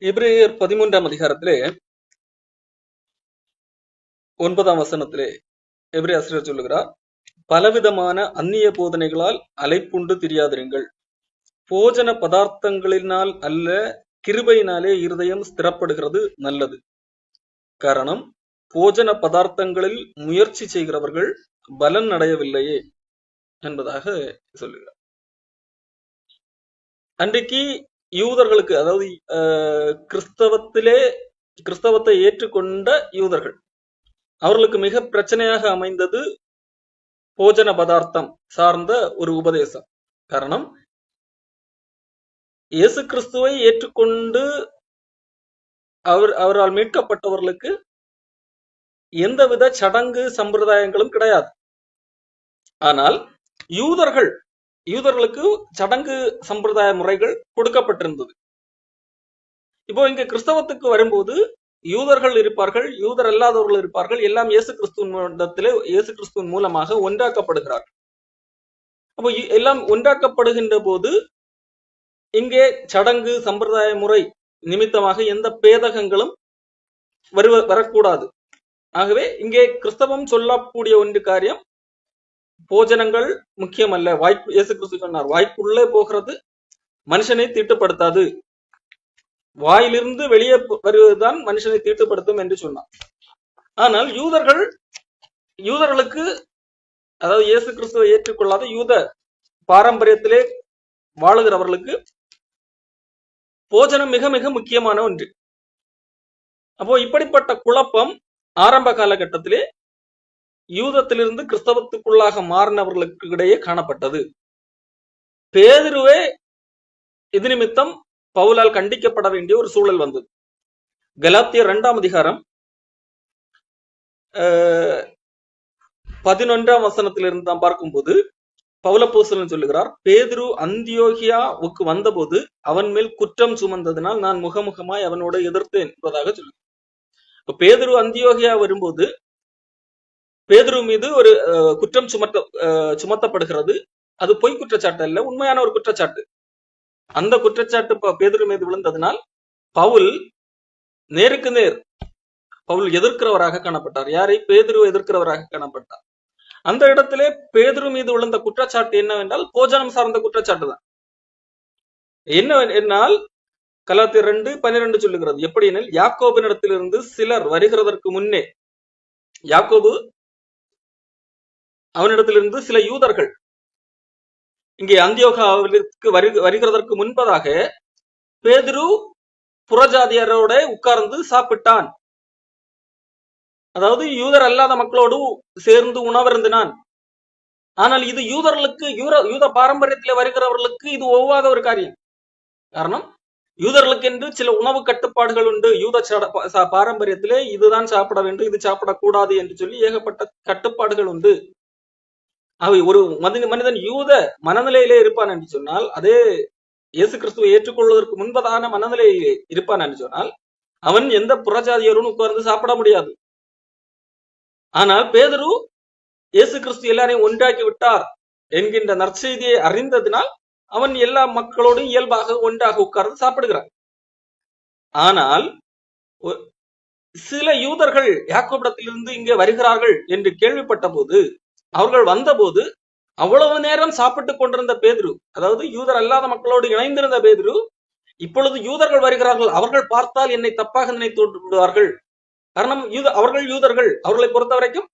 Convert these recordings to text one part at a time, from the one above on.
எபிரேயர் 13ஆம் அதிகாரத்திலே 9ஆம் வசனத்திலே எபிரேய ஆசிரியர் சொல்லுகிறார், பலவிதமான அந்நிய போதனைகளால் அலைப்புண்டு திரியாதிருங்கள். போஜன பதார்த்தங்களினால் அல்ல, கிருபையினாலே இருதயம் ஸ்திரப்படுகிறது நல்லது. காரணம், போஜன பதார்த்தங்களில் முயற்சி செய்கிறவர்கள் பலன் அடையவில்லையே என்பதாக சொல்லுகிறார். அன்றைக்கு யூதர்களுக்கு, அதாவது கிறிஸ்தவத்தை ஏற்றுக்கொண்ட யூதர்கள், அவர்களுக்கு மிக பிரச்சனையாக அமைந்தது போஜன பதார்த்தம் சார்ந்த ஒரு உபதேசம். காரணம், இயேசு கிறிஸ்துவை ஏற்றுக்கொண்டு அவரால் மீட்கப்பட்டவர்களுக்கு எந்தவித சடங்கு சம்பிரதாயங்களும் கிடையாது. ஆனால் யூதர்களுக்கு சடங்கு சம்பிரதாய முறைகள் கொடுக்கப்பட்டிருந்தது. இப்போ இங்க கிறிஸ்தவத்துக்கு வரும்போது யூதர்கள் இருப்பார்கள், யூதர் அல்லாதவர்கள் இருப்பார்கள். எல்லாம் இயேசு கிறிஸ்துவின் மூலமாக ஒன்றாக்கப்படுகிறார்கள். அப்போ எல்லாம் ஒன்றாக்கப்படுகின்ற போது இங்கே சடங்கு சம்பிரதாய முறை நிமித்தமாக எந்த பேதகங்களும் வரக்கூடாது. ஆகவே இங்கே கிறிஸ்தவம் சொல்லக்கூடிய ஒன்று காரியம், போஜனங்கள் முக்கியம் அல்ல. இயேசு கிறிஸ்து சொன்னார், வாய்க்குள்ளே போகிறது மனுஷனை தீட்டுப்படுத்தாது, வாயிலிருந்து வெளியே வருவதுதான் மனுஷனை தீட்டுப்படுத்தும் என்று சொன்னார். ஆனால் யூதர்களுக்கு, அதாவது இயேசு கிறிஸ்துவை ஏற்றுக்கொள்ளாத யூத பாரம்பரியத்திலே வாழுகிறவர்களுக்கு போஜனம் மிக மிக முக்கியமான ஒன்று. அப்போ இப்படிப்பட்ட குழப்பம் ஆரம்ப காலகட்டத்திலே யூதத்திலிருந்து கிறிஸ்தவத்துக்குள்ளாக மாறினவர்களுக்கு இடையே காணப்பட்டது. பேதுருவே இது நிமித்தம் பவுலால் கண்டிக்கப்பட வேண்டிய ஒரு சூழல் வந்தது. கலாத்தியர் 2ஆம் அதிகாரம் 11ஆம் வசனத்திலிருந்து நாம் பார்க்கும்போது பவுலப்போஸ்தலன் சொல்லுகிறார், பேதுரு அந்தியோகியாவுக்கு வந்தபோது அவன் மேல் குற்றம் சுமந்ததினால் நான் முகமுகமாய் அவனோட எதிர்த்தேன் என்பதாக சொல்லுகிறார். பேதுரு அந்தியோகியா வரும்போது பேதுரு மீது ஒரு குற்றம் சுமத்தப்படுகிறது. அது பொய் குற்றச்சாட்டு அல்ல, உண்மையான ஒரு குற்றச்சாட்டு. அந்த குற்றச்சாட்டு பேதுரு மீது விழுந்ததினால் பவுல் நேருக்கு நேர் எதிர்க்கிறவராக காணப்பட்டார். யாரை? பேதுரு எதிர்க்கிறவராக காணப்பட்டார். அந்த இடத்திலே பேதுரு மீது விழுந்த குற்றச்சாட்டு என்னவென்றால் போஜனம் சார்ந்த குற்றச்சாட்டு தான். என்னவென்றால் கலாத்தியர் 2:12 சொல்லுகிறது, எப்படி எனில் யாக்கோபினிடத்திலிருந்து சிலர் வருகிறதற்கு முன்னே, யாக்கோபு அவனிடத்திலிருந்து சில யூதர்கள் இங்கே அந்தியோகாவிற்கு வருகிறதற்கு முன்பதாக பேதுரு புறஜாதியரோட உட்கார்ந்து சாப்பிட்டான். அதாவது யூதர் அல்லாத மக்களோடு சேர்ந்து உணவருந்தினான். ஆனால் இது யூத பாரம்பரியத்தில் வருகிறவர்களுக்கு இது ஒவ்வாத ஒரு காரியம். காரணம், யூதர்களுக்கு என்று சில உணவு கட்டுப்பாடுகள் உண்டு. யூத பாரம்பரியத்திலே இதுதான் சாப்பிட வேண்டும், இது சாப்பிடக்கூடாது என்று சொல்லி ஏகப்பட்ட கட்டுப்பாடுகள் உண்டு. அவை ஒரு மனிதன் யூத மனநிலையிலே இருப்பான் என்று சொன்னால், அதே இயேசு கிறிஸ்துவை ஏற்றுக்கொள்வதற்கு முன்பதான மனநிலையிலே இருப்பான் என்று சொன்னால், அவன் எந்த புறஜாதியரும் உட்கார்ந்து சாப்பிட முடியாது. ஆனால் பேதுரு இயேசு கிறிஸ்து எல்லாரையும் ஒன்றாக்கி விட்டார் என்கின்ற நற்செய்தியை அறிந்ததினால் அவன் எல்லா மக்களோடும் இயல்பாக ஒன்றாக உட்கார்ந்து சாப்பிடுகிறான். ஆனால் சில யூதர்கள் யாக்கோபிடத்திலிருந்து இங்கே வருகிறார்கள் என்று கேள்விப்பட்ட போது, அவர்கள் வந்தபோது அவ்வளவு நேரம் சாப்பிட்டுக் கொண்டிருந்த பேதுரு, அதாவது யூதர் அல்லாத மக்களோடு இணைந்திருந்த பேதுரு, இப்பொழுது யூதர்கள் வருகிறார்கள், அவர்கள் பார்த்தால் என்னை தப்பாக நினைத்து விடுவார்கள். காரணம், அவர்கள் யூதர்கள். அவர்களை பொறுத்த வரைக்கும்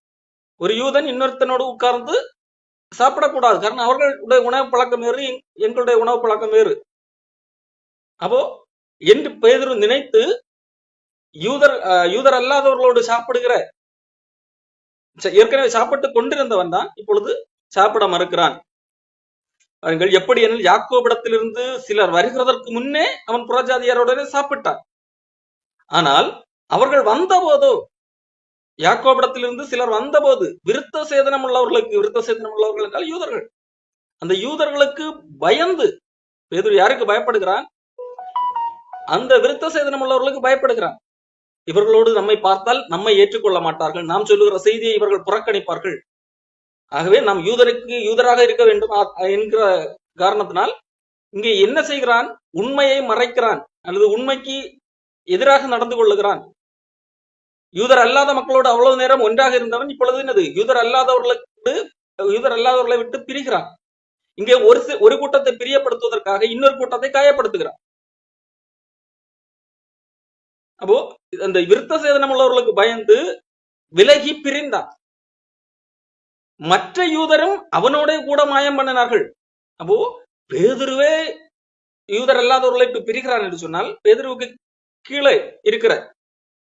ஒரு யூதன் இன்னொருத்தனோடு உட்கார்ந்து சாப்பிடக்கூடாது. காரணம், அவர்களுடைய உணவு பழக்கம் வேறு, எங்களுடைய உணவு பழக்கம் வேறு. அப்போ என்று பேதுரு நினைத்து யூதர் அல்லாதவர்களோடு சாப்பிடுகிற, ஏற்கனவே சாப்பிட்டு கொண்டிருந்தவன் தான் இப்பொழுது சாப்பிட மறுக்கிறான். எப்படி எனில் யாக்கோபிடத்திலிருந்து சிலர் வருகிறதற்கு முன்னே அவன் புறஜாதியாரோட சாப்பிட்டான். ஆனால் அவர்கள் வந்தபோதோ, யாக்கோபிடத்திலிருந்து சிலர் வந்தபோது விருத்த சேதனம் உள்ளவர்கள் என்றால் யூதர்கள், அந்த யூதர்களுக்கு பயந்து பேதுரு யாருக்கு பயப்படுகிறான்? அந்த விருத்த சேதனம் உள்ளவர்களுக்கு பயப்படுகிறான். இவர்களோடு நம்மை பார்த்தால் நம்மை ஏற்றுக்கொள்ள மாட்டார்கள், நாம் சொல்லுகிற செய்தியை இவர்கள் புறக்கணிப்பார்கள். ஆகவே நாம் யூதராக இருக்க வேண்டும் என்கிற காரணத்தினால் இங்கே என்ன செய்கிறான்? உண்மையை மறைக்கிறான், அல்லது உண்மைக்கு எதிராக நடந்து கொள்ளுகிறான். யூதர் அல்லாத மக்களோடு அவ்வளவு நேரம் ஒன்றாக இருந்தவன் இப்பொழுது என்னது யூதர் அல்லாதவர்களை விட்டு பிரிகிறான். இங்கே ஒரு கூட்டத்தை பிரியப்படுத்துவதற்காக இன்னொரு கூட்டத்தை காயப்படுத்துகிறான். அப்போ அந்த விருத்த சேதனம் உள்ளவர்களுக்கு பயந்து விலகி பிரிந்தான். மற்ற யூதரும் அவனோட கூட மாயம் பண்ணினார்கள். அப்போ பேதுருவே யூதர் அல்லாதவர்களை பிரிகிறான் என்று சொன்னால் பேதுருவுக்கு கீழே இருக்கிற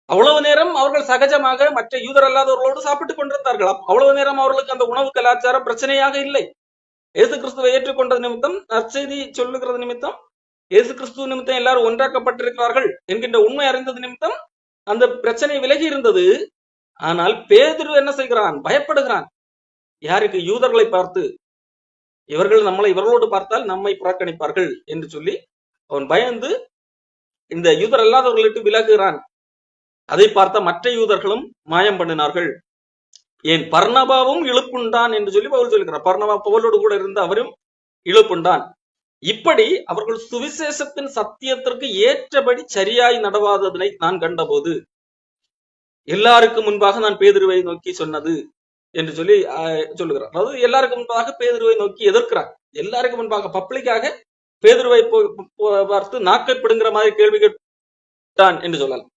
அவ்வளவு நேரம் அவர்கள் சகஜமாக மற்ற யூதர் அல்லாதவர்களோடு சாப்பிட்டுக் கொண்டிருந்தார்கள். அவ்வளவு நேரம் அவர்களுக்கு அந்த உணவு கலாச்சாரம் பிரச்சனையாக இல்லை. இயேசு கிறிஸ்துவை ஏற்றுக்கொண்ட நிமித்தம், நற்செய்தி சொல்லுகிறது நிமித்தம், இயேசு கிறிஸ்துவ நிமித்தம் எல்லாரும் ஒன்றாக்கப்பட்டிருக்கிறார்கள் என்கின்ற உண்மை அறிந்தது நிமித்தம் அந்த பிரச்சனை விலகி இருந்தது. ஆனால் பேதுரு என்ன செய்கிறான்? பயப்படுகிறான். யாருக்கு? யூதர்களை பார்த்து. இவர்களோடு பார்த்தால் நம்மை புறக்கணிப்பார்கள் என்று சொல்லி அவன் பயந்து இந்த யூதர் அல்லாதவர்களுக்கு விலகுகிறான். அதை பார்த்த மற்ற யூதர்களும் மாயம் பண்ணினார்கள். ஏன் பர்னபாவும் இழுப்புண்டான் என்று சொல்லி பவுல் சொல்கிறார். பர்னபா பவுலோடு கூட இருந்து அவரும் இழுப்புண்டான். இப்படி அவர்கள் சுவிசேஷத்தின் சத்தியத்திற்கு ஏற்றபடி சரியாய் நடவாததனை நான் கண்டபோது எல்லாருக்கும் முன்பாக நான் பேதுருவை நோக்கி சொன்னது என்று சொல்லி சொல்லுகிறார். அதாவது எல்லாருக்கும் முன்பாக பேதுருவை நோக்கி எதிர்க்கிறார். எல்லாருக்கும் முன்பாக பப்ளிக்காக பேதுருவை பார்த்து நாக்கை பிடுங்கிற மாதிரி கேள்வி கேட்டான் என்று சொல்லலாம்.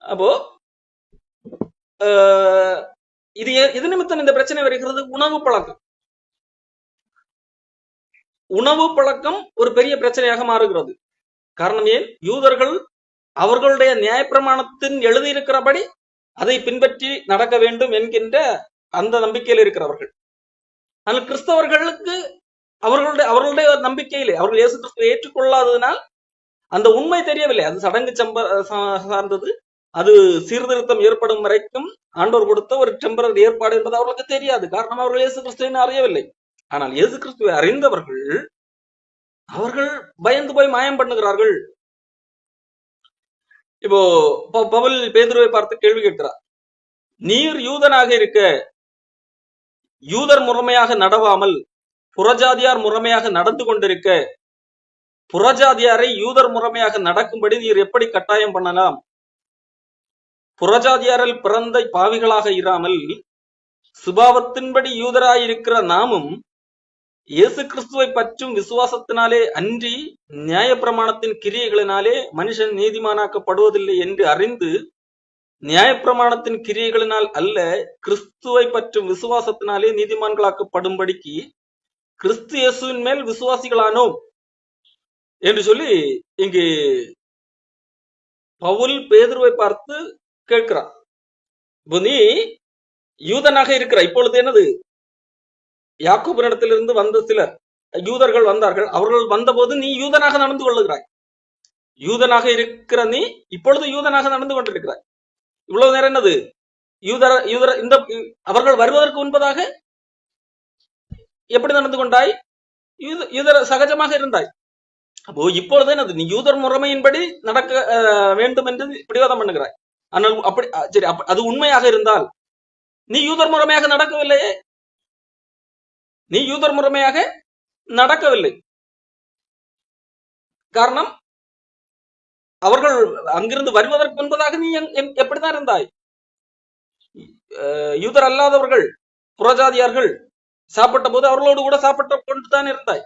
அப்போ இது நிமித்தம் இந்த பிரச்சனை வருகிறது. உணவு பழக்கம் ஒரு பெரிய பிரச்சனையாக மாறுகிறது. காரணம் ஏன்? யூதர்கள் அவர்களுடைய நியாயப்பிரமாணத்தின் எழுதியிருக்கிறபடி அதை பின்பற்றி நடக்க வேண்டும் என்கின்ற அந்த நம்பிக்கையில் இருக்கிறவர்கள். ஆனால் கிறிஸ்தவர்களுக்கு அவர்களுடைய நம்பிக்கையிலே அவர்கள் இயேசு கிறிஸ்துவை ஏற்றுக்கொள்ளாததினால் அந்த உண்மை தெரியவில்லை. அது சடங்கு சார்ந்தது. அது சீர்திருத்தம் ஏற்படும் வரைக்கும் ஆண்டவர் கொடுத்த ஒரு டெம்பரரி ஏற்பாடு என்பது அவர்களுக்கு தெரியாது. காரணம் அவர்கள் இயேசு கிறிஸ்துவை அறியவில்லை. ஆனால் இயேசு கிறிஸ்துவை அறிந்தவர்கள் அவர்கள் பயந்து போய் மாயம் பண்ணுகிறார்கள். இப்போ பவுல் பேதுருவை பார்த்து கேள்வி கேட்கிறார். நீர் யூதனாக இருக்க யூதர் முறைமையாக நடவாமல் புறஜாதியார் முறைமையாக நடந்து கொண்டிருக்க புறஜாதியாரை யூதர் முறைமையாக நடக்கும்படி நீர் எப்படி கட்டாயம் பண்ணலாம்? புறஜாதியாரில் பிறந்த பாவிகளாக இராமல் சுபாவத்தின்படி யூதராயிருக்கிற நாமும் இயேசு கிறிஸ்துவை பற்றும் விசுவாசத்தினாலே அன்றி நியாய பிரமாணத்தின் கிரியைகளினாலே மனுஷன் நீதிமானாக்கப்படுவதில்லை என்று அறிந்து நியாயப்பிரமாணத்தின் கிரியைகளினால் அல்ல கிறிஸ்துவை பற்றும் விசுவாசத்தினாலே நீதிமான்களாக்கப்படும்படிக்கு கிறிஸ்து இயேசுவின் மேல் விசுவாசிகளானோம் என்று சொல்லி இங்கு பவுல் பேதுருவை பார்த்து கேட்கிறார். நீ யூதனாக இருக்கிற இப்பொழுது என்னது யாக்கோபினிடத்திலிருந்து வந்த சிலர் யூதர்கள் வந்தார்கள். அவர்கள் வந்தபோது நீ யூதனாக நடந்து கொள்ளுகிறாய். யூதனாக இருக்கிற நீ இப்பொழுது யூதனாக நடந்து கொண்டிருக்கிறாய். இவ்வளவு நேரம் என்னது இந்த அவர்கள் வருவதற்கு முன்பதாக எப்படி நடந்து கொண்டாய்? யூதர் சகஜமாக இருந்தாய். அப்போ இப்பொழுது என்னது நீ யூதர் முறைமையின்படி நடக்க வேண்டும் என்று பிடிவாதம் பண்ணுகிறாய். ஆனால் அப்படி சரி, அது உண்மையாக இருந்தால் நீ யூதர் முறைமையாக நடக்கவில்லையே. நீ யூதர் முறைமையாக நடக்கவில்லை. காரணம் அவர்கள் அங்கிருந்து வருவதற்கு முன்பதாக நீ எப்படிதான் இருந்தாய்? யூதர் அல்லாதவர்கள் புறஜாதியார்கள் சாப்பிட்ட போது அவர்களோடு கூட சாப்பிட்ட கொண்டுதான் இருந்தாய்.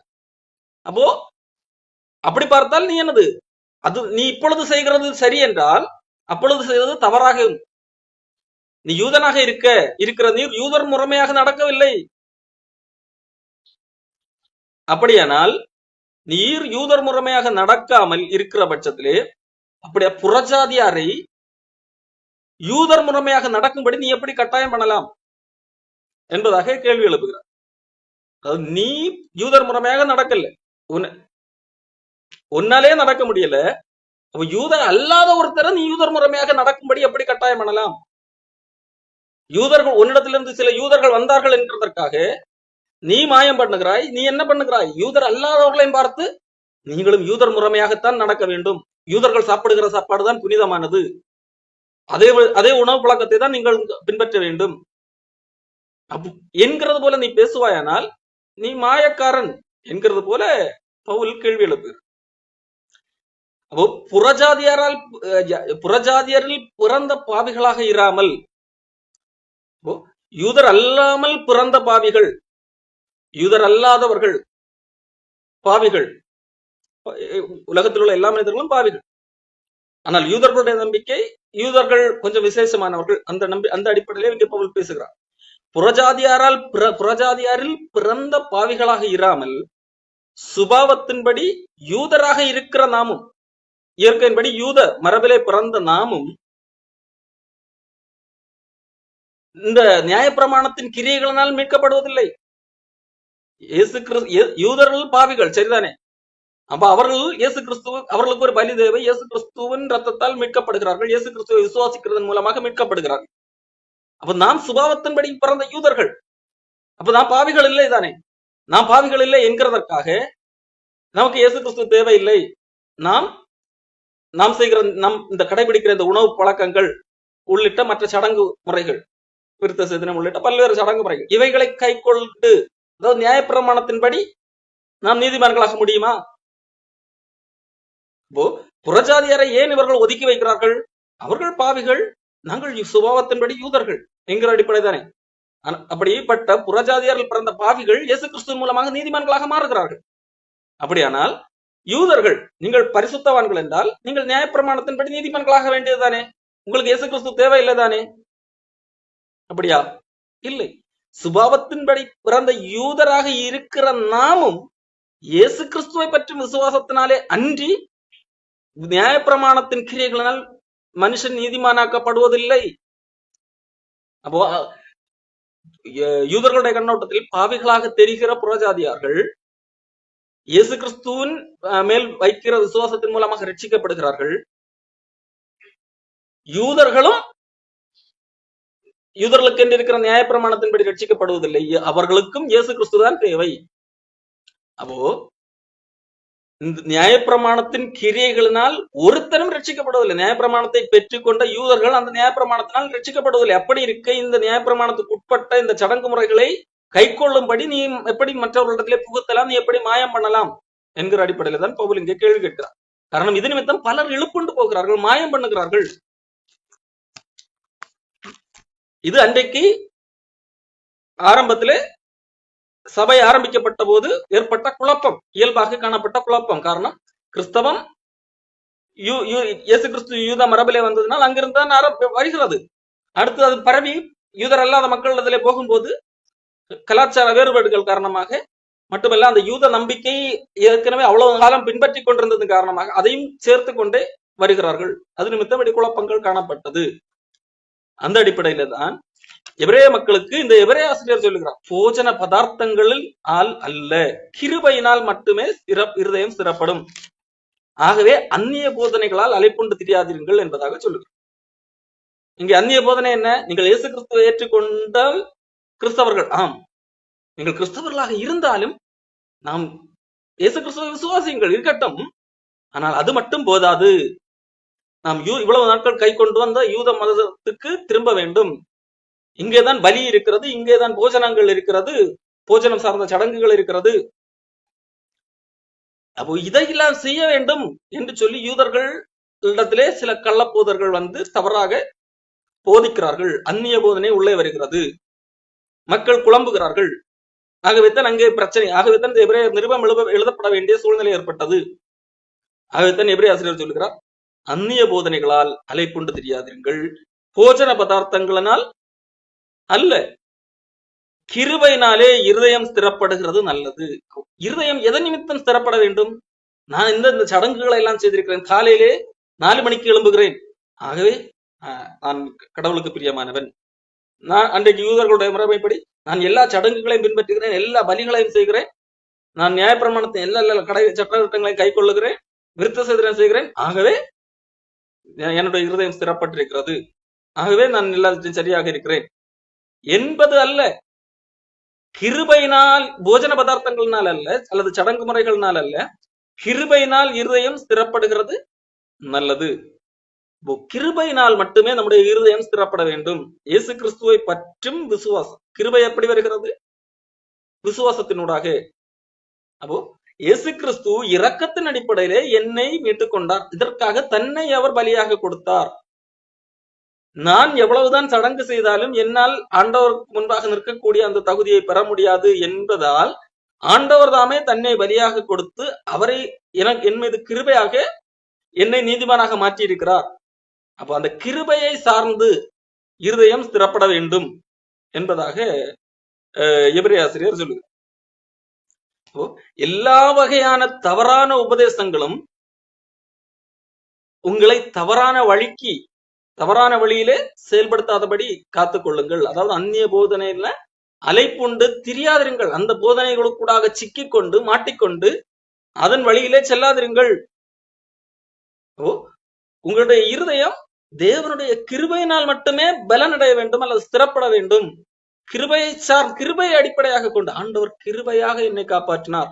அப்போ அப்படி பார்த்தால் நீ என்னது அது நீ இப்பொழுது செய்கிறது சரி என்றால் அப்பொழுது செய்வது தவறாக. நீ யூதனாக இருக்கிற நீ யூதர் முறைமையாக நடக்கவில்லை. அப்படியானால் நீர் யூதர் முறைமையாக நடக்காமல் இருக்கிற பட்சத்திலே அப்படியே புறஜாதியாரை யூதர் முறைமையாக நடக்கும்படி நீ எப்படி கட்டாயம் பண்ணலாம் என்பதாக கேள்வி எழுப்புகிறார். அதாவது நீ யூதர் முறைமையாக நடக்கல, உன்னாலே நடக்க முடியல. யூதர் அல்லாத ஒருத்தரை நீ யூதர் முறைமையாக நடக்கும்படி எப்படி கட்டாயம் பண்ணலாம்? யூதர்கள் உன்னிடத்திலிருந்து சில யூதர்கள் வந்தார்கள் என்கிறதற்காக நீ மாயம் பண்ணுகிறாய். நீ என்ன பண்ணுகிறாய்? யூதர் அல்லாதவர்களையும் பார்த்து நீங்களும் யூதர் முறைமையாகத்தான் நடக்க வேண்டும். யூதர்கள் சாப்பிடுகிற சாப்பாடுதான் புனிதமானது. அதே உணவு பழக்கத்தை தான் நீங்கள் பின்பற்ற வேண்டும் என்கிறது போல நீ பேசுவாயானால் நீ மாயக்காரன் என்கிறது போல பவுல் கேள்வி எழுப்பு. அப்போ புறஜாதியரில் பிறந்த பாவிகளாக இராமல், யூதர் அல்லாமல் பிறந்த பாவிகள், யூதர் அல்லாதவர்கள் பாவிகள். உலகத்தில் உள்ள எல்லா மனிதர்களும் பாவிகள். ஆனால் யூதர்களுடைய நம்பிக்கை, யூதர்கள் கொஞ்சம் விசேஷமானவர்கள். அந்த அடிப்படையிலே இங்கே பவுல் பேசுகிறார். புறஜாதியாரில் பிறந்த பாவிகளாக இராமல் சுபாவத்தின்படி யூதராக இருக்கிற நாமும், இயற்கையின்படி யூத மரபிலே பிறந்த நாமும் இந்த நியாயப்பிரமாணத்தின் கிரியைகளினால் மீட்கப்படுவதில்லை. யூதர்கள் பாவிகள், சரிதானே? அப்ப அவர்கள் இயேசு கிறிஸ்துவ, அவர்களுக்கு ஒரு பலி தேவை. இயேசு கிறிஸ்துவின் ரத்தத்தால் மீட்கப்படுகிறார்கள். இயேசு கிறிஸ்துவை விசுவாசிக்கிறதன் மூலமாக மீட்கப்படுகிறார்கள். அப்ப நாம் சுபாவத்தின்படி பிறந்த யூதர்கள். அப்ப நாம் பாவிகள் இல்லை தானே? நாம் பாவிகள் இல்லை என்கிறதற்காக நமக்கு இயேசு கிறிஸ்து தேவையில்லை. நாம் செய்கிற, நம் இந்த கடைபிடிக்கிற இந்த உணவு பழக்கங்கள் உள்ளிட்ட மற்ற சடங்கு முறைகள், விருத்த சேதனம் உள்ளிட்ட பல்வேறு சடங்கு முறைகள், இவைகளை கை கொண்டு, அதாவது நியாயப்பிரமாணத்தின்படி நாம் நீதிமான்களாக முடியுமா? இப்போ புறஜாதியரை ஏன் இவர்கள் ஒதுக்கி வைக்கிறார்கள்? அவர்கள் பாவிகள், நாங்கள் சுபாவத்தின்படி யூதர்கள் என்கிற அடிப்படை தானே. அப்படிப்பட்ட புறஜாதியர்கள் பிறந்த பாவிகள் இயேசு கிறிஸ்து மூலமாக நீதிமான்களாக மாறுகிறார்கள். அப்படியானால் யூதர்கள், நீங்கள் பரிசுத்தவான்கள் என்றால் நீங்கள் நியாயப்பிரமாணத்தின்படி நீதிமான்களாக வேண்டியதுதானே? உங்களுக்கு இயேசு கிறிஸ்து தேவையில்லை தானே? அப்படியா? இல்லை. சுபாவத்தின்படி பிறந்த யூதராக இருக்கிற நாமும் இயேசு கிறிஸ்துவை பற்றி விசுவாசத்தினாலே அன்றி நியாயப்பிரமாணத்தின் கிரியைகளினால் மனுஷன் நீதிமானாக்கப்படுவதில்லை. அப்போ யூதர்களுடைய கண்ணோட்டத்தில் பாவிகளாக தெரிகிற புறஜாதியார்கள் இயேசு கிறிஸ்துவின் மேல் வைக்கிற விசுவாசத்தின் மூலமாக ரட்சிக்கப்படுகிறார்கள். யூதர்களுக்கு என்று இருக்கிற நியாயப்பிரமாணத்தின்படி ரட்சிக்கப்படுவதில்லை. அவர்களுக்கும் இயேசு கிறிஸ்து தான் தேவை. அப்போ இந்த நியாயப்பிரமாணத்தின் கிரியைகளினால் ஒருத்தரும் ரட்சிக்கப்படுவதில்லை. நியாயப்பிரமாணத்தை பெற்றுக்கொண்ட யூதர்கள் அந்த நியாயப்பிரமாணத்தினால் ரட்சிக்கப்படுவதில்லை. அப்படி இருக்க இந்த நியாயப்பிரமாணத்துக்கு உட்பட்ட இந்த சடங்கு முறைகளை கை கொள்ளும்படி நீ எப்படி மற்றவர்களிடத்திலே புகுத்தலாம், நீ எப்படி மாயம் பண்ணலாம் என்கிற அடிப்படையில தான் பவுல் இங்கே கேள்வி கேட்கிறார். காரணம், இது நிமித்தம் பலர் இழுப்புண்டு போகிறார்கள், மாயம் பண்ணுகிறார்கள். இது அன்றைக்கு ஆரம்பத்திலே சபை ஆரம்பிக்கப்பட்ட போது ஏற்பட்ட குழப்பம், இயல்பாக காணப்பட்ட குழப்பம். காரணம், கிறிஸ்தவம் இயேசு கிறிஸ்து யூத மரபிலே வந்ததுனால் அங்கிருந்து தான் வருகிறது. அடுத்து அது பரவி யூதர் அல்லாத மக்களிடத்திலே போகும்போது கலாச்சார வேறுபாடுகள் காரணமாக மட்டுமல்ல, அந்த யூத நம்பிக்கை ஏற்கனவே அவ்வளவு காலம் பின்பற்றி கொண்டிருந்தது காரணமாக அதையும் சேர்த்து கொண்டே வருகிறார்கள். அது நிமித்தம் குழப்பங்கள் காணப்பட்டது. அந்த அடிப்படையில தான் எபிரேய மக்களுக்கு இந்த எபிரேய ஆசிரியர் சொல்லுகிறார், போஜன பதார்த்தங்களில் அல்ல, கிருபையினால் மட்டுமே இருதயம் ஸ்திரப்படும். ஆகவே அந்நிய போதனைகளால் அலைப்புண்டு திரியாதீர்கள் என்பதாக சொல்லுகிறார். இங்க அந்நிய போதனை என்ன? நீங்கள் இயேசு கிறிஸ்துவை ஏற்றுக்கொண்டால் கிறிஸ்தவர்கள், ஆம், நீங்கள் கிறிஸ்தவர்களாக இருந்தாலும் நாம் இயேசு கிறிஸ்துவை விசுவாசியுங்கள், இருக்கட்டும். ஆனால் அது மட்டும் போதாது. நாம் இவ்வளவு நாட்கள் கை கொண்டு வந்த யூத மதத்துக்கு திரும்ப வேண்டும். இங்கேதான் பலி இருக்கிறது, இங்கேதான் போஜனங்கள் இருக்கிறது, போஜனம் சார்ந்த சடங்குகள் இருக்கிறது. அப்போ இதையெல்லாம் செய்ய வேண்டும் என்று சொல்லி யூதர்களிடத்திலே சில கள்ளப்போதர்கள் வந்து தவறாக போதிக்கிறார்கள். அந்நிய போதனை உள்ளே வருகிறது, மக்கள் குழம்புகிறார்கள். ஆகவேத்தான் அங்கே பிரச்சனை. ஆகவேத்தான் எபிரேய நிருபம் எழுதப்பட வேண்டிய சூழ்நிலை ஏற்பட்டது. ஆகவேத்தான் எபிரேய ஆசிரியர் சொல்லுகிறார், அந்நிய போதனைகளால் அலைப்புண்டு தெரியாதீர்கள், போஜன பதார்த்தங்களினால் அல்ல, கிருபையினாலே இருதயம் ஸ்திரப்படுகிறது நல்லது. இருதயம் எதன் நிமித்தம் ஸ்திரப்பட வேண்டும்? நான் இந்த சடங்குகளை எல்லாம் செய்திருக்கிறேன், காலையிலே 4 மணிக்கு எழும்புகிறேன், ஆகவே நான் கடவுளுக்கு பிரியமானவன். நான் அன்றைக்கு யூதர்களுடைய முறைமைப்படி நான் எல்லா சடங்குகளையும் பின்பற்றுகிறேன், எல்லா பலிகளையும் செய்கிறேன், நான் நியாயப்பிரமாணத்தை எல்லா சட்டங்களையும் கை கொள்ளுகிறேன், விருத்த சேதனம் செய்கிறேன், ஆகவே என்னுடைய இருதயம் ஸ்திரப்பட்டிருக்கிறது, ஆகவே நான் எல்லாத்தையும் சரியாக இருக்கிறேன் என்பது அல்ல. கிருபையினால், போஜன பதார்த்தங்களினால் அல்ல, அல்லது சடங்கு முறைகளினால் அல்ல, கிருபையினால் இருதயம் ஸ்திரப்படுகிறது நல்லது. கிருபையினால் மட்டுமே நம்முடைய இருதயம் ஸ்திரப்பட வேண்டும். இயேசு கிறிஸ்துவை பற்றும் விசுவாசம். கிருபை எப்படி வருகிறது? விசுவாசத்தினூடாக. அப்போ இயேசு கிறிஸ்து இரக்கத்தின் அடிப்படையிலே என்னை மீட்டுக் கொண்டார். இதற்காக தன்னை அவர் பலியாக கொடுத்தார். நான் எவ்வளவுதான் சடங்கு செய்தாலும் என்னால் ஆண்டவருக்கு முன்பாக நிற்கக்கூடிய அந்த தகுதியை பெற முடியாது என்பதால் ஆண்டவர் தாமே தன்னை பலியாக கொடுத்து அவரை என் மீது கிருபையாக என்னை நீதிமானாக மாற்றி இருக்கிறார். அப்ப அந்த கிருபையை சார்ந்து இருதயம் ஸ்திரப்பட வேண்டும் என்பதாக எபிரேய ஆசிரியர் சொல்லுகிறார். எல்லா வகையான தவறான உபதேசங்களும் உங்களை தவறான வழியிலே செயல்படுத்தாதபடி காத்துக் கொள்ளுங்கள். அதாவது அந்நிய போதனையில அலைப்புண்டு திரியாதிருங்கள். அந்த போதனைகளுக்கூடாக சிக்கிக்கொண்டு மாட்டிக்கொண்டு அதன் வழியிலே செல்லாதிருங்கள். உங்களுடைய இருதயம் தேவனுடைய கிருபையினால் மட்டுமே பலனடைய வேண்டும் அல்லது ஸ்திரப்பட வேண்டும். கிருபையை அடிப்படையாக கொண்டு ஆண்டவர் கிருபையாக என்னை காப்பாற்றினார்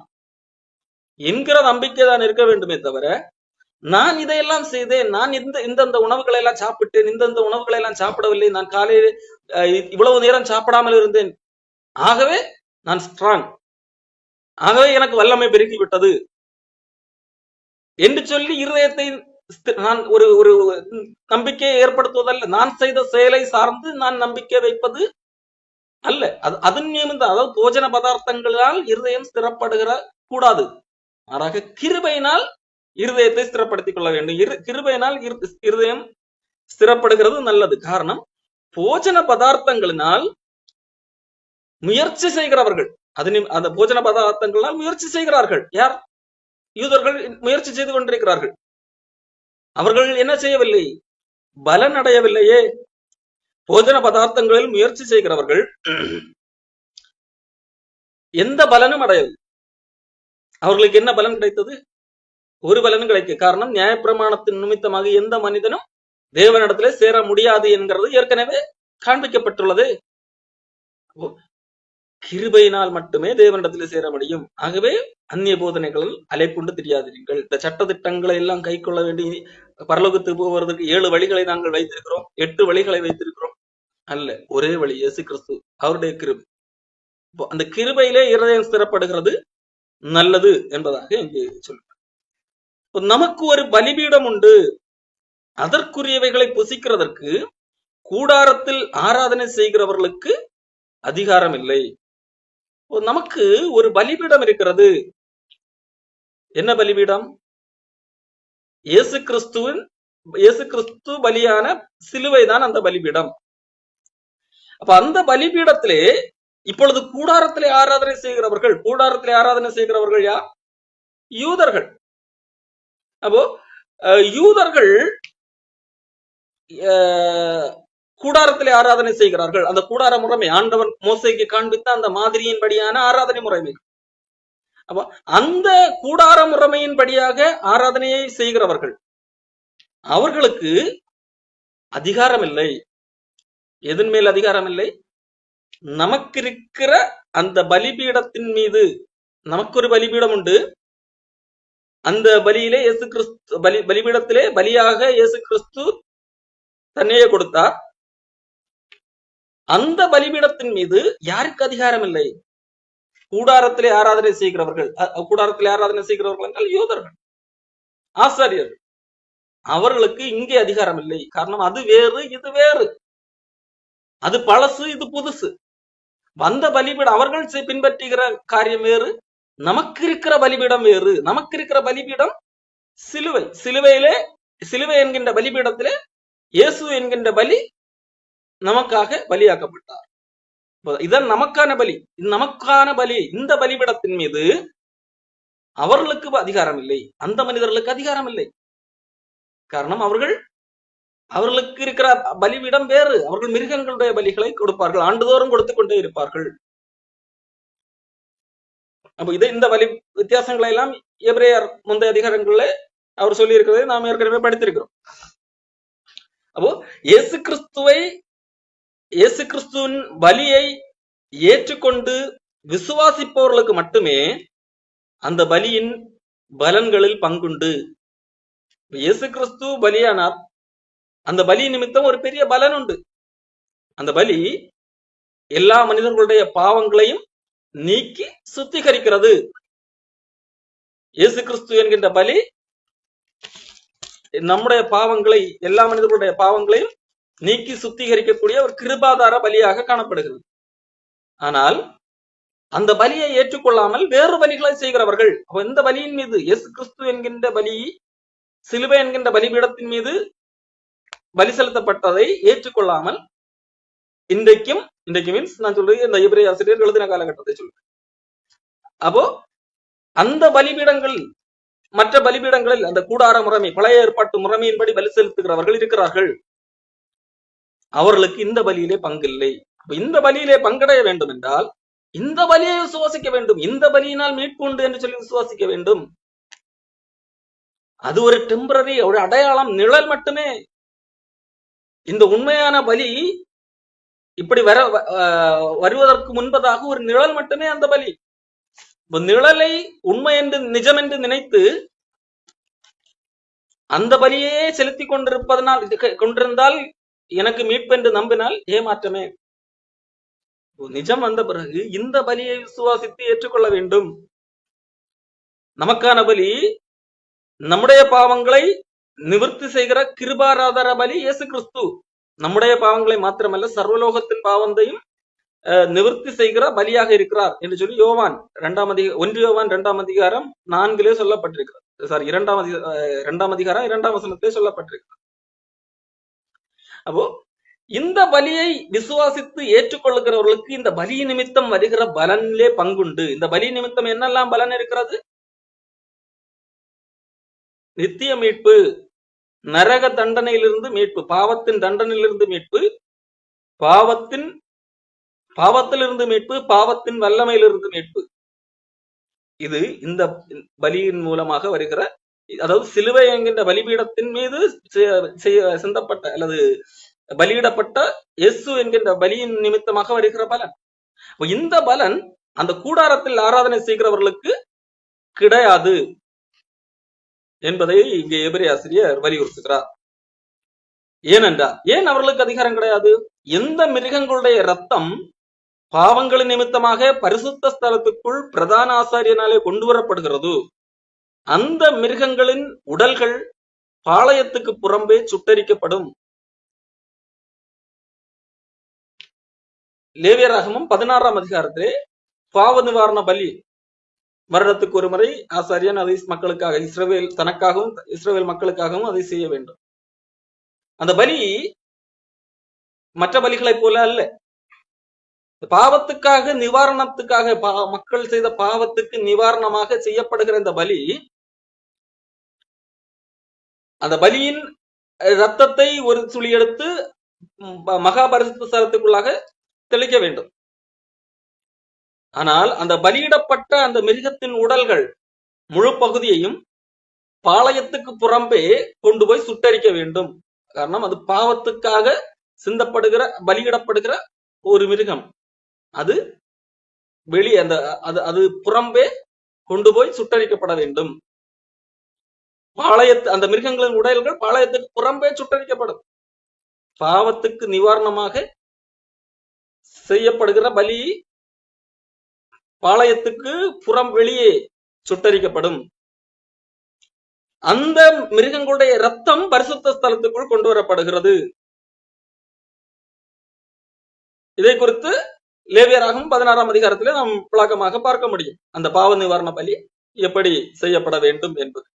என்கிற நம்பிக்கை தான் இருக்க வேண்டுமே தவிர, நான் இதையெல்லாம் செய்தேன், நான் இந்த உணவுகளை எல்லாம் சாப்பிட்டேன், இந்த உணவுகளை எல்லாம் சாப்பிடவில்லை, நான் காலையில் இவ்வளவு நேரம் சாப்பிடாமல் இருந்தேன், ஆகவே நான் ஸ்ட்ராங், ஆகவே எனக்கு வல்லமை பெருக்கி விட்டது என்று சொல்லி இருதயத்தை நான் ஒரு நம்பிக்கையை ஏற்படுத்துவதல்ல. நான் செய்த செயலை சார்ந்து நான் நம்பிக்கை வைப்பது அல்ல. அதன் நியமனம், அதாவது போஜன பதார்த்தங்களால் இருதயம் ஸ்திரப்படுகிற கூடாது. மாறாக கிருபையினால் இருதயத்தை ஸ்திரப்படுத்திக் கொள்ள வேண்டும். கிருபையினால் இருதயம் ஸ்திரப்படுகிறது நல்லது. காரணம், போஜன பதார்த்தங்களினால் முயற்சி செய்கிறவர்கள், அந்த போஜன பதார்த்தங்களால் முயற்சி செய்கிறார்கள். யார்? யூதர்கள் முயற்சி செய்து கொண்டிருக்கிறார்கள். அவர்கள் என்ன செய்யவில்லை? பலன் அடையவில்லையே. போஜன பதார்த்தங்களில் முயற்சி செய்கிறவர்கள் எந்த பலனும் அடையவில்லை. அவர்களுக்கு என்ன பலன் கிடைத்தது? ஒரு பலனும் கிடைக்க. காரணம், நியாயப்பிரமாணத்தின் நிமித்தமாக எந்த மனிதனும் தேவனிடத்திலே சேர முடியாது என்கிறது ஏற்கனவே காண்பிக்கப்பட்டுள்ளது. கிருபையினால் மட்டுமே தேவனிடத்திலே சேர முடியும். ஆகவே அந்நிய போதனைகளில் அலைப்புண்டு தெரியாதீர்கள். இந்த சட்ட திட்டங்களை எல்லாம் கை கொள்ள வேண்டி பரலோகத்துக்கு போவதற்கு 7 வழிகளை நாங்கள் வைத்திருக்கிறோம், 8 வழிகளை வைத்திருக்கிறோம். அல்ல, ஒரே வழி, இயேசு கிறிஸ்து, அவருடைய கிருபை. அந்த கிருபையிலே இருதயம் ஸ்திரப்படுகிறது நல்லது என்பதாக இங்கு சொல்லுவார். நமக்கு ஒரு பலிபீடம் உண்டு, அதற்குரியவைகளை புசிக்கிறதற்கு கூடாரத்தில் ஆராதனை செய்கிறவர்களுக்கு அதிகாரம் இல்லை. நமக்கு ஒரு பலிபீடம் இருக்கிறது. என்ன பலிபீடம்? இயேசு கிறிஸ்து பலியான சிலுவை தான் அந்த பலிபீடம். அப்ப அந்த பலிபீடத்திலே இப்பொழுது கூடாரத்திலே ஆராதனை செய்கிறவர்கள் யார்? யூதர்கள். அப்போ யூதர்கள் கூடாரத்திலே ஆராதனை செய்கிறார்கள். அந்த கூடார முறைமை ஆண்டவன் மோசேக்கு காண்பித்த அந்த மாதிரியின்படியான ஆராதனை முறைமை. அப்ப அந்த கூடார முறைமையின்படியாக ஆராதனையை செய்கிறவர்கள், அவர்களுக்கு அதிகாரம் இல்லை. எதன் மேல் அதிகாரம் இல்லை? நமக்கு இருக்கிற அந்த பலிபீடத்தின் மீது. நமக்கு ஒரு பலிபீடம் உண்டு. அந்த பலியிலே இயேசு கிறிஸ்து பலிபீடத்திலே பலியாக இயேசு கிறிஸ்து தன்னையே கொடுத்தார். அந்த பலிபீடத்தின் மீது யாருக்கு அதிகாரம் இல்லை? கூடாரத்திலே ஆராதனை செய்கிறவர்கள். கூடாரத்திலே ஆராதனை செய்கிறவர்கள் என்றால் யூதர்கள், ஆசாரியர்கள். அவர்களுக்கு இங்கே அதிகாரம் இல்லை. காரணம், அது வேறு, இது வேறு. அது பழசு, இது புதுசு. வந்த பலிபீடம் அவர்கள் பின்பற்றுகிற காரியம் வேறு, நமக்கு இருக்கிற பலிபீடம் வேறு. நமக்கு இருக்கிற பலிபீடம் சிலுவை. சிலுவை என்கின்ற பலிபீடத்திலே இயேசு என்கின்ற பலி நமக்காக பலியாக்கப்பட்டார். இதன் நமக்கான பலி. இந்த பலிபீடத்தின் மீது அவர்களுக்கு அதிகாரம் இல்லை, அந்த மனிதர்களுக்கு அதிகாரம் இல்லை. காரணம், அவர்களுக்கு இருக்கிற பலிபீடம் வேறு. அவர்கள் மிருகங்களுடைய பலிகளை கொடுப்பார்கள், ஆண்டுதோறும் கொடுத்து கொண்டே இருப்பார்கள். அப்ப இந்த பலி வித்தியாசங்களை எல்லாம் எபிரேயர் முந்தைய அதிகாரங்கள்ல அவர் சொல்லி இருக்கிறதை நாம் ஏற்கனவே படித்திருக்கிறோம். அப்போ இயேசு கிறிஸ்துவின் பலியை ஏற்றுக்கொண்டு விசுவாசிப்பவர்களுக்கு மட்டுமே அந்த பலியின் பலன்களில் பங்குண்டு. இயேசு கிறிஸ்து பலியானார். அந்த பலி நிமித்தம் ஒரு பெரிய பலன் உண்டு. அந்த பலி எல்லா மனிதர்களுடைய பாவங்களையும் நீக்கி சுத்திகரிக்கிறது. இயேசு கிறிஸ்து என்கின்ற பலி நம்முடைய பாவங்களை, எல்லா மனிதர்களுடைய பாவங்களையும் நீக்கி சுத்திகரிக்கக்கூடிய ஒரு கிருபாதார பலியாக காணப்படுகிறது. ஆனால் அந்த பலியை ஏற்றுக்கொள்ளாமல் வேறு பலிகளை செய்கிறவர்கள், இந்த பலியின் மீது, இயேசு கிறிஸ்து என்கின்ற பலி, சிலுவை என்கின்ற பலிபீடத்தின் மீது பலி செலுத்தப்பட்டதை ஏற்றுக்கொள்ளாமல் இன்றைக்கு மீன்ஸ் நான் சொல்றது இந்த எபிரேய ஆசிரியர் எழுதின காலகட்டத்தை சொல்றேன். அப்போ அந்த பலிபீடங்கள், மற்ற பலிபீடங்களில் அந்த கூடார முறைமை, பழைய ஏற்பாட்டு முறைமையின்படி பலி செலுத்துகிறவர்கள் இருக்கிறார்கள். அவர்களுக்கு இந்த பலியிலே பங்கில்லை. இந்த பலியிலே பங்கடைய வேண்டும் என்றால் இந்த பலியை விசுவாசிக்க வேண்டும். இந்த பலியினால் மீட்பு உண்டு என்று சொல்லி விசுவாசிக்க வேண்டும். அது ஒரு டெம்பரரி, ஒரு அடையாளம், நிழல் மட்டுமே. இந்த உண்மையான பலி இப்படி வருவதற்கு முன்பதாக ஒரு நிழல் மட்டுமே அந்த பலி. நிழலை உண்மை என்று, நிஜம் என்று நினைத்து அந்த பலியே செலுத்தி கொண்டிருந்தால் எனக்கு மீட்பு என்று நம்பினால் ஏமாற்றமே. நிஜம் வந்த பிறகு இந்த பலியை விசுவாசித்து ஏற்றுக்கொள்ள வேண்டும். நமக்கான பலி, நம்முடைய பாவங்களை நிவர்த்தி செய்கிற கிருபாராதர பலி இயேசு கிறிஸ்து. நம்முடைய பாவங்களை மாத்திரமல்ல, சர்வலோகத்தின் பாவத்தையும் நிவர்த்தி செய்கிற பலியாக இருக்கிறார் என்று சொல்லி யோவான் 1 யோவான் 2ஆம் அதிகாரம் 4 சொல்லப்பட்டிருக்கிறது. சாரி, 2ஆம் அதிகாரம் 2ஆம் வசனத்திலே சொல்லப்பட்டிருக்கிறது. அப்போ இந்த பலியை விசுவாசித்து ஏற்றுக்கொள்ளுகிறவர்களுக்கு இந்த பலி நிமித்தம் வருகிற பலனிலே பங்குண்டு. இந்த பலி நிமித்தம் என்னெல்லாம் பலன் இருக்கிறது? நித்திய மீட்பு, நரக தண்டனையிலிருந்து மீட்பு, பாவத்தின் தண்டனையிலிருந்து மீட்பு, பாவத்திலிருந்து மீட்பு, பாவத்தின் வல்லமையிலிருந்து மீட்பு. இது இந்த பலியின் மூலமாக வருகிற, அதாவது சிலுவை என்கின்ற பலிபீடத்தின் மீது சிந்தப்பட்ட அல்லது பலியிடப்பட்ட இயேசு என்கின்ற பலியின் நிமித்தமாக வருகிற பலன். இந்த பலன் அந்த கூடாரத்தில் ஆராதனை செய்கிறவர்களுக்கு கிடையாது என்பதை இங்கே எபிரேய ஆசிரியர் வலியுறுத்துகிறார். ஏனென்றால், ஏன் அவர்களுக்கு அதிகாரம் கிடையாது? எந்த மிருகங்களுடைய ரத்தம் பாவங்களின் நிமித்தமாக பரிசுத்த ஸ்தலத்துக்குள் பிரதான ஆசாரியனாலே கொண்டு வரப்படுகிறதோ அந்த மிருகங்களின் உடல்கள் பாளையத்துக்கு புறம்பே சுட்டரிக்கப்படும். லேவியராகமம் 16ஆம் அதிகாரத்திலே பாவ நிவாரண பலி, வருடத்துக்கு ஒரு முறை ஆசாரியன் அதை மக்களுக்காக, இஸ்ரவேல் மக்களுக்காகவும் அதை செய்ய வேண்டும். அந்த பலி மற்ற பலிகளைப் போல அல்ல. பாவத்துக்காக, நிவாரணத்துக்காக, மக்கள் செய்த பாவத்துக்கு நிவாரணமாக செய்யப்படுகிற இந்த பலி, அந்த பலியின் ரத்தத்தை ஒரு துளி எடுத்து மகாபரிசுத்த ஸ்தலத்துக்குள்ளாக தெளிக்க வேண்டும். ஆனால் அந்த பலியிடப்பட்ட அந்த மிருகத்தின் உடல்கள் முழு பகுதியையும் பாளையத்துக்கு புறம்பே கொண்டு போய் சுட்டரிக்க வேண்டும். காரணம், அது பாவத்துக்காக சிந்தப்படுகிற, பலியிடப்படுகிற ஒரு மிருகம். அது வெளியே அது புறம்பே கொண்டு போய் சுட்டரிக்கப்பட வேண்டும். அந்த மிருகங்களின் உடல்கள் பாளையத்துக்கு புறம்பே சுட்டரிக்கப்படும். பாவத்துக்கு நிவாரணமாக செய்யப்படுகிற பலி பாளையத்துக்கு புறம் வெளியே சுட்டரிக்கப்படும். அந்த மிருகங்களுடைய ரத்தம் பரிசுத்த ஸ்தலத்துக்குள் கொண்டு வரப்படுகிறது. இதை குறித்து லேவியராகமம் 16ஆம் அதிகாரத்திலே நாம் விளக்கமாக பார்க்க முடியும். அந்த பாவ நிவாரண பலி எப்படி செய்யப்பட வேண்டும் என்பது.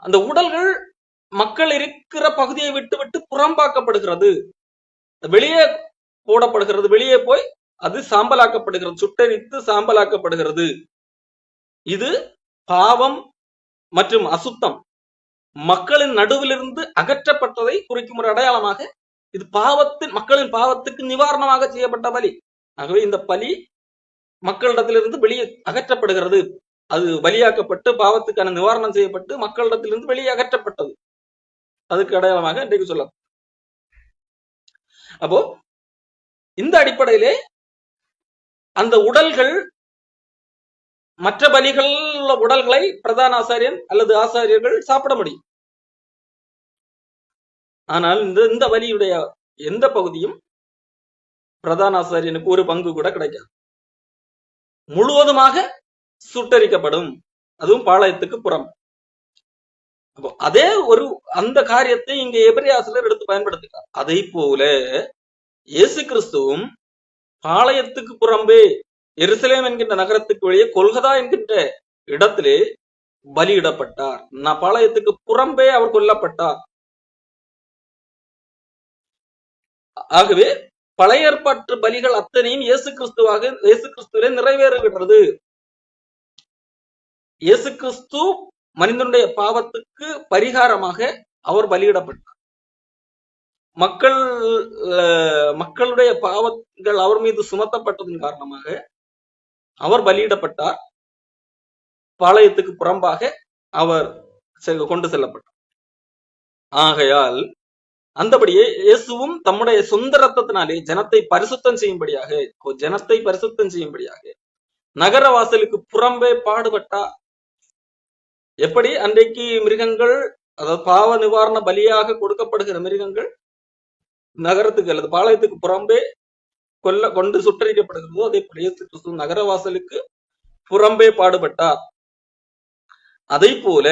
அந்த உடல்கள் மக்கள் இருக்கிற பகுதியை விட்டு புறம்பாக்கப்படுகிறது, வெளியே போடப்படுகிறது, வெளியே போய் அது சாம்பலாக்கப்படுகிறது, சுட்டரித்து சாம்பலாக்கப்படுகிறது. இது பாவம் மற்றும் அசுத்தம் மக்களின் நடுவிலிருந்து அகற்றப்பட்டதை குறிக்கும் ஒரு அடையாளமாக, இது மக்களின் பாவத்துக்கு நிவாரணமாக செய்யப்பட்ட பலி. ஆகவே இந்த பலி மக்களிடத்திலிருந்து வெளியே அகற்றப்படுகிறது. அது பலியாக்கப்பட்டு பாவத்துக்கான நிவாரணம் செய்யப்பட்டு மக்களிடத்திலிருந்து வெளியே அகற்றப்பட்டது. அதுக்கு அடையாளமாக இன்றைக்கு சொல்ல. அப்போ இந்த அடிப்படையிலே அந்த உடல்கள், மற்ற பலிகள் உள்ள உடல்களை பிரதான ஆசாரியன் அல்லது ஆசாரியர்கள் சாப்பிட முடியும். ஆனால் இந்த பலியுடைய எந்த பகுதியும் பிரதான ஆசாரியனுக்கு ஒரு பங்கு கூட கிடைக்காது. முழுவதுமாக சுட்டரிக்கப்படும். அதுவும் பாளையத்துக்கு புறம். அப்போ அதே ஒரு அந்த காரியத்தை இங்க எபிரேயாசிரியர் எடுத்து பயன்படுத்துகிறார். அதை போல இயேசு கிறிஸ்துவும் பாளையத்துக்கு புறம்பே எருசலேம் என்கின்ற நகரத்துக்கு வெளியே கொல்கதா என்கின்ற இடத்திலே பலியிடப்பட்டார். பாளையத்துக்கு புறம்பே அவர் கொல்லப்பட்டார். ஆகவே பழைய ஏற்பாட்டு பலிகள் அத்தனையும் இயேசு கிறிஸ்துவிலே நிறைவேறுகிறது. இயேசு கிறிஸ்து மனிதனுடைய பாவத்துக்கு பரிகாரமாக அவர் பலியிடப்பட்டார். மக்களுடைய பாவங்கள் அவர் மீது சுமத்தப்பட்டதன் காரணமாக அவர் பலியிடப்பட்டார். பாளையத்துக்கு புறம்பாக அவர் கொண்டு செல்லப்பட்டார். ஆகையால் அந்தபடியே இயேசுவும் தம்முடைய சொந்த ரத்தத்தினாலே ஜனத்தை பரிசுத்தம் செய்யும்படியாக நகர வாசலுக்கு புறம்பே பாடுபட்டார். எப்படி அன்றைக்கு மிருகங்கள், அதாவது பாவ நிவாரண பலியாக கொடுக்கப்படுகிற மிருகங்கள் நகரத்துக்கு அல்லது பாளையத்துக்கு புறம்பே கொண்டு சுட்டரிக்கப்படுகிறதோ, அதே போல இயேசு கிறிஸ்து நகர வாசலுக்கு புறம்பே பாடுபட்டார். அதை போல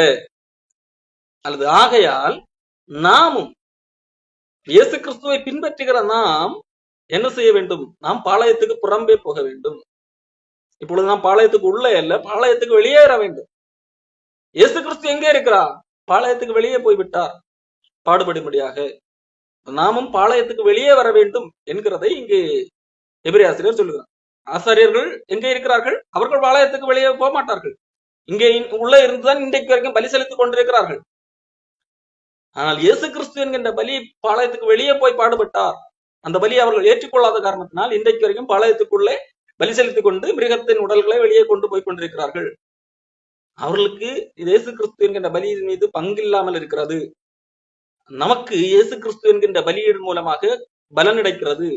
அல்லது ஆகையால் நாமும் இயேசு கிறிஸ்துவை பின்பற்றுகிற நாம் என்ன செய்ய வேண்டும்? நாம் பாளையத்துக்கு புறம்பே போக வேண்டும். இப்பொழுது நாம் பாளையத்துக்கு உள்ளே அல்ல, பாளையத்துக்கு வெளியேற வேண்டும். இயேசு கிறிஸ்து எங்கே இருக்கிறார்? பாளையத்துக்கு வெளியே போய்விட்டார் பாடுபடும்படியாக. நாமும் பாளையத்துக்கு வெளியே வர வேண்டும் என்கிறதை இங்கே எபிரேய ஆசிரியர் சொல்லுகிறார். ஆசாரியர்கள் எங்கே இருக்கிறார்கள்? அவர்கள் பாளையத்துக்கு வெளியே போக மாட்டார்கள். இங்கே உள்ளே இருந்துதான் இன்றைக்கு வரைக்கும் பலி செலுத்திக் கொண்டிருக்கிறார்கள். ஆனால் இயேசு கிறிஸ்து என்கின்ற பலி பாளையத்துக்கு வெளியே போய் பாடுபட்டார். அந்த பலி அவர்கள் ஏற்றுக்கொள்ளாத காரணத்தினால் இன்றைக்கு வரைக்கும் பாளையத்துக்குள்ளே பலி செலுத்திக் கொண்டு மிருகத்தின் உடல்களை வெளியே கொண்டு போய் கொண்டிருக்கிறார்கள். அவர்களுக்கு இயேசு கிறிஸ்து என்கின்ற பலியின் மீது பங்கில்லாமல் இருக்கிறது. நமக்கு இயேசு கிறிஸ்து என்கின்ற பலியின் மூலமாக பலன் கிடைக்கிறது.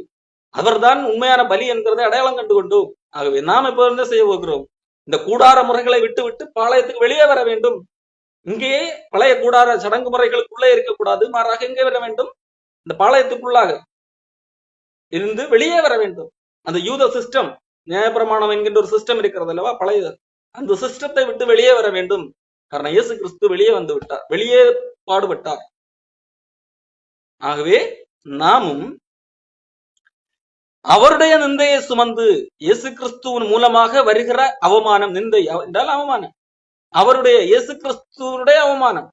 அவர்தான் உண்மையான பலி என்கிறதை அடையாளம் கண்டு கொண்டோம். ஆகவே நாம் இப்ப என்ன செய்ய போகிறோம்? இந்த கூடார முறைகளை விட்டு பாளையத்துக்கு வெளியே வர வேண்டும். இங்கேயே பழைய கூடார சடங்கு முறைகளுக்குள்ளே இருக்கக்கூடாது. மாறாக எங்கே வர வேண்டும்? இந்த பாளையத்துக்குள்ளாக இருந்து வெளியே வர வேண்டும். அந்த யூத சிஸ்டம், நியாயப்பிரமாணம் என்கின்ற ஒரு சிஸ்டம் இருக்கிறது அல்லவா, பழைய அந்த சிஸ்டத்தை விட்டு வெளியே வர வேண்டும். காரணம் இயேசு கிறிஸ்து வெளியே வந்து விட்டார், வெளியே பாடுபட்டார். ஆகவே நாமும் அவருடைய நிந்தையை சுமந்து, இயேசு கிறிஸ்துவின் மூலமாக வருகிற அவமானம், நிந்தை என்றால் அவமானம், அவருடைய இயேசு கிறிஸ்துவனுடைய அவமானம்.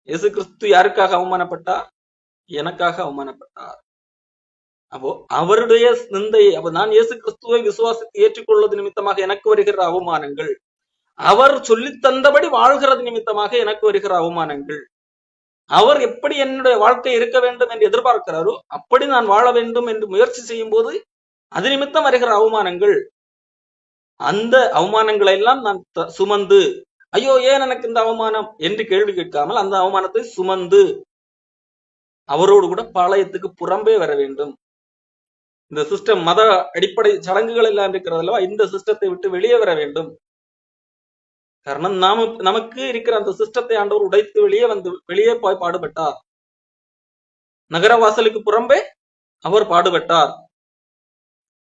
இயேசு கிறிஸ்து யாருக்காக அவமானப்பட்டார்? எனக்காக அவமானப்பட்டார். அப்போ அவருடைய நிந்தையை, அப்போ நான் இயேசு கிறிஸ்துவை விசுவாசித்து ஏற்றுக்கொள்வது நிமித்தமாக எனக்கு வருகிற அவமானங்கள், அவர் சொல்லி தந்தபடி வாழ்கிறது நிமித்தமாக எனக்கு வருகிற அவமானங்கள், அவர் எப்படி என்னுடைய வாழ்க்கை இருக்க வேண்டும் என்று எதிர்பார்க்கிறாரோ அப்படி நான் வாழ வேண்டும் என்று முயற்சி செய்யும் போது அது நிமித்தம் வருகிற அவமானங்கள், அந்த அவமானங்களை எல்லாம் நான் சுமந்து, ஐயோ ஏன் எனக்கு இந்த அவமானம் என்று கேள்வி கேட்காமல் அந்த அவமானத்தை சுமந்து அவரோடு கூட பாளையத்துக்கு புறம்பே வர வேண்டும். இந்த சிஸ்டம், மத அடிப்படை சடங்குகள் எல்லாம் இருக்கிறது அல்லவா, இந்த சிஸ்டத்தை விட்டு வெளியே வர வேண்டும். காரணம் நமக்கு இருக்கிற அந்த சிஸ்டத்தை ஆண்டவர் உடைத்து வெளியே போய் பாடுபட்டார். நகர வாசலுக்கு புறம்பே அவர் பாடுபட்டார்.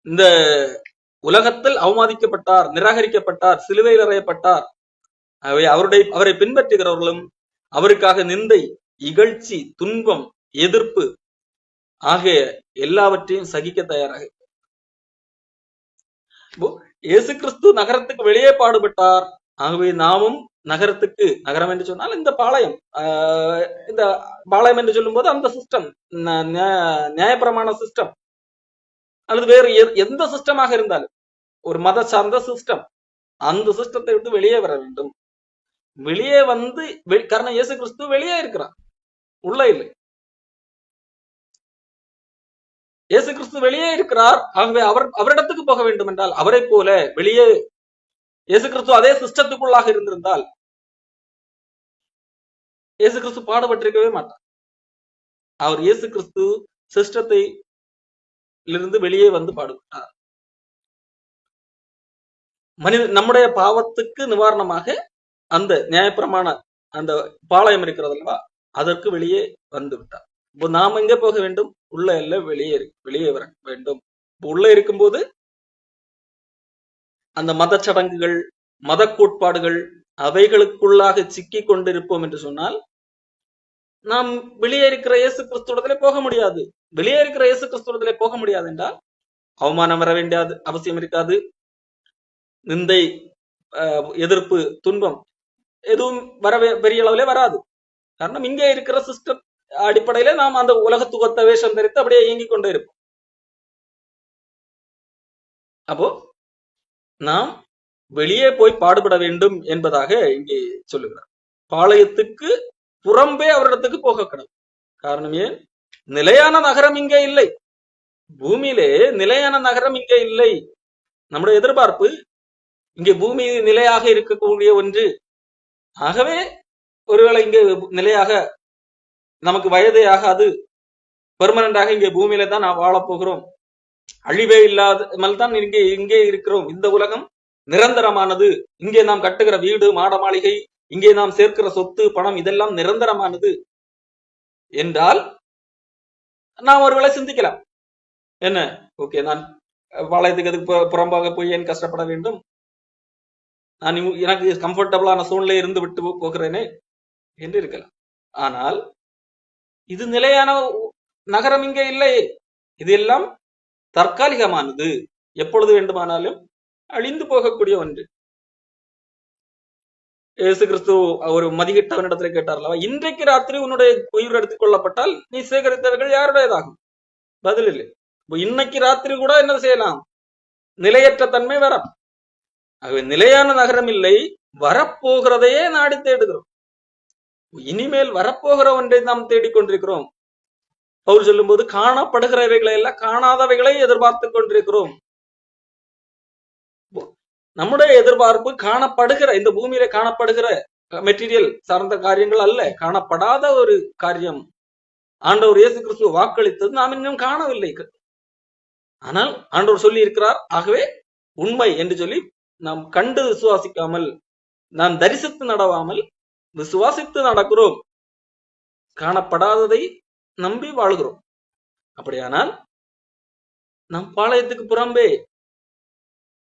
இந்த உலகத்தில் அவமதிக்கப்பட்டார், நிராகரிக்கப்பட்டார், சிலுவையில் அறையப்பட்டார். அவரை பின்பற்றுகிறவர்களும் அவருக்காக நிந்தை, இகழ்ச்சி, துன்பம், எதிர்ப்பு ஆகிய எல்லாவற்றையும் சகிக்க தயாராக. இயேசு கிறிஸ்து நகரத்துக்கு வெளியே பாடுபட்டார். ஆகவே நாமும் நகரத்துக்கு, நகரம் என்று சொன்னால் இந்த பாளையம், இந்த பாளையம் என்று சொல்லும் போது அந்த சிஸ்டம், நியாயப்பிரமாண சிஸ்டம் அல்லது வேறு எந்த சிஸ்டமாக இருந்தாலும், ஒரு மத சார்ந்த சிஸ்டம், அந்த சிஸ்டத்தை விட்டு வெளியே வர வேண்டும். வெளியே வந்து, காரணம் இயேசு கிறிஸ்து வெளியே இருக்கிறார், உள்ள இல்லை. இயேசு கிறிஸ்து வெளியே இருக்கிறார். ஆகவே அவரிடத்துக்கு போக வேண்டும் என்றால், அவரை போல வெளியே இயேசு கிறிஸ்து அதே சிஸ்டத்துக்குள்ளாக இருந்திருந்தால் இயேசு கிறிஸ்து பாடுபட்டிருக்கவே மாட்டார். அவர் இயேசு கிறிஸ்து சிஸ்டத்தை இருந்து வெளியே வந்து பாடுபட்டார். நம்முடைய பாவத்துக்கு நிவாரணமாக அந்த நியாயப்பிரமாண அந்த பாளையம் இருக்கிறது அல்லவா, அதற்கு வெளியே வந்து விட்டார். இப்போ நாம் எங்கே போக வேண்டும்? உள்ள இல்ல, வெளியே வர வேண்டும். உள்ள இருக்கும்போது அந்த மத சடங்குகள், மத கோட்பாடுகள் அவைகளுக்குள்ளாக சிக்கி கொண்டிருப்போம் என்று சொன்னால் நாம் வெளியே இருக்கிற இயேசு கிறிஸ்துவத்திலே போக முடியாது. வெளியே இருக்கிற இயேசு கிறிஸ்துவத்திலே போக முடியாது என்றால் அவமானம் வர வேண்டிய அவசியம் இருக்காது. நிந்தை, எதிர்ப்பு, துன்பம் எதுவும் பெரிய அளவிலே வராது. காரணம் இங்கே இருக்கிற சிஸ்டம் அடிப்படையில நாம் அந்த உலகத்துவத்த வேஷம் தரித்து அப்படியே இயங்கிக் கொண்டே இருப்போம். அப்போ நாம் வெளியே போய் பாடுபட வேண்டும் என்பதாக இங்கே சொல்லுகிறார். பாளையத்துக்கு புறம்பே அவரிடத்துக்கு போக கடவுள். காரணம் ஏன்? நிலையான நகரம் இங்கே இல்லை. பூமியிலே நிலையான நகரம் இங்கே இல்லை. நம்முடைய எதிர்பார்ப்பு இங்கே பூமி நிலையாக இருக்கக்கூடிய ஒன்று. ஆகவே ஒருவேளை இங்கே நிலையாக நமக்கு வயதே ஆகாது, பெர்மனண்டாக இங்கே பூமியில தான் நாம் வாழப் போகிறோம், அழிவே இல்லாமல் தான் இங்கே இருக்கிறோம், இந்த உலகம் நிரந்தரமானது, இங்கே நாம் கட்டுகிற வீடு, மாட மாளிகை, இங்கே நாம் சேர்க்கிற சொத்து, பணம் இதெல்லாம் நிரந்தரமானது என்றால் நாம் ஒருவேளை சிந்திக்கலாம். என்ன, ஓகே, நான் பாளையத்துக்கு அதுக்கு புறம்பாக போய் ஏன் கஷ்டப்பட வேண்டும், நான் எனக்கு கம்ஃபர்டபுளான சூழ்நிலை இருந்து விட்டு போகிறேனே என்று இருக்கலாம். ஆனால் இது நிலையான நகரம் இங்கே இல்லை. இது எல்லாம் தற்காலிகமானது, எப்பொழுது வேண்டுமானாலும் அழிந்து போகக்கூடிய ஒன்று. இயேசு கிறிஸ்து ஒரு மதிகிட்டவனிடத்துல கேட்டார்லவா, இன்றைக்கு ராத்திரி உன்னுடைய உயிர் எடுத்துக் கொள்ளப்பட்டால் நீ சேகரித்தவர்கள் யாருடையதாகும்? பதில் இல்லை. இன்னைக்கு ராத்திரி கூட என்ன செய்யலாம்? நிலையற்ற தன்மை வரும். ஆகவே நிலையான நகரம் இல்லை, வரப்போகிறதையே நாடி தேடுகிறோம். இனிமேல் வரப்போகிற ஒன்றை நாம் தேடிக்கொண்டிருக்கிறோம். பவுல் சொல்லும் போது காணப்படுகிறவைகளை எல்லாம் காணாதவைகளை எதிர்பார்த்து கொண்டிருக்கிறோம். நம்முடைய எதிர்பார்ப்பு காணப்படுகிற, இந்த பூமியில காணப்படுகிற மெட்டீரியல் சார்ந்த காரியங்கள் அல்ல, காணப்படாத ஒரு காரியம். ஆண்டவர் இயேசு கிறிஸ்துவ வாக்களித்தது நாம் இன்னும் காணவில்லை. ஆனால் ஆண்டவர் சொல்லி இருக்கிறார். ஆகவே உண்மை என்று சொல்லி நாம் கண்டு விசுவாசிக்காமல், நாம் தரிசித்து நடவாமல் விசுவாசித்து நடக்கிறோம். காணப்படாததை நம்பி வாழ்கிறோம். அப்படியானால் நாம் பாளையத்துக்கு புறம்பே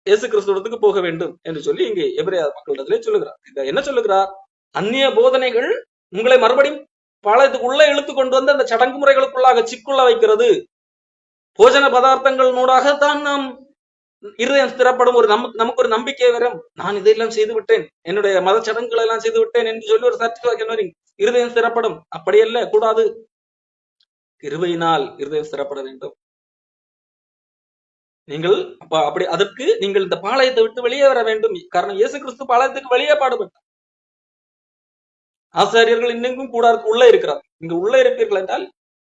இயேசு கிறிஸ்துவத்துக்கு போக வேண்டும் என்று சொல்லி இங்கே எபிரேய மக்களிடத்திலே சொல்லுகிறார். என்ன சொல்லுகிறார்? அந்நிய போதனைகள் உங்களை மறுபடியும் பாளையத்துக்கு உள்ள இழுத்து கொண்டு வந்து அந்த சடங்கு முறைகளுக்குள்ளாக சிக்குள்ள வைக்கிறது. போஜன பதார்த்தங்கள் மூடாகத்தான் நாம் இருதயம் ஸ்திரப்படும். நமக்கு ஒரு நம்பிக்கை வரும், நான் இதையெல்லாம் செய்து விட்டேன், என்னுடைய மத சடங்குகளை எல்லாம் செய்து விட்டேன் என்று சொல்லி ஒரு சர்டிபிகேட் இருதயம் ஸ்திரப்படும். அப்படியல்ல, கூடாது. கிருபையினால் இருதயம் ஸ்திரப்பட வேண்டும். நீங்கள் அப்படி அதற்கு நீங்கள் இந்த பாளையத்தை விட்டு வெளியே வர வேண்டும். காரணம் இயேசு கிறிஸ்து பாளையத்துக்கு வெளியே பாடுபட்டார். ஆசாரியர்கள் இன்னும் கூட உள்ள இருக்கிறார். இங்க உள்ள இருப்பீர்கள் என்றால்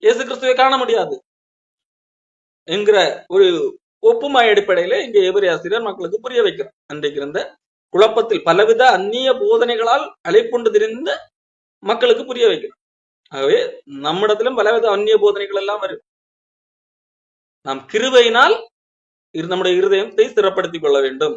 இயேசு கிறிஸ்துவை காண முடியாது என்கிற ஒரு ஒப்புமை அடிப்படையில இங்க எபிரேய ஆசிரியர் மக்களுக்கு புரிய வைக்கிறார். அன்றைக்கு இருந்த குழப்பத்தில் பலவித அந்நிய போதனைகளால் அழைப்புண்டு திரிந்த மக்களுக்கு புரிய வைக்கிறார். ஆகவே நம்மிடத்திலும் பலவித அந்நிய போதனைகள் எல்லாம் வரும். நாம் கிருபையினால் நம்முடைய இருதயத்தை ஸ்திரப்படுத்திக் கொள்ள வேண்டும்.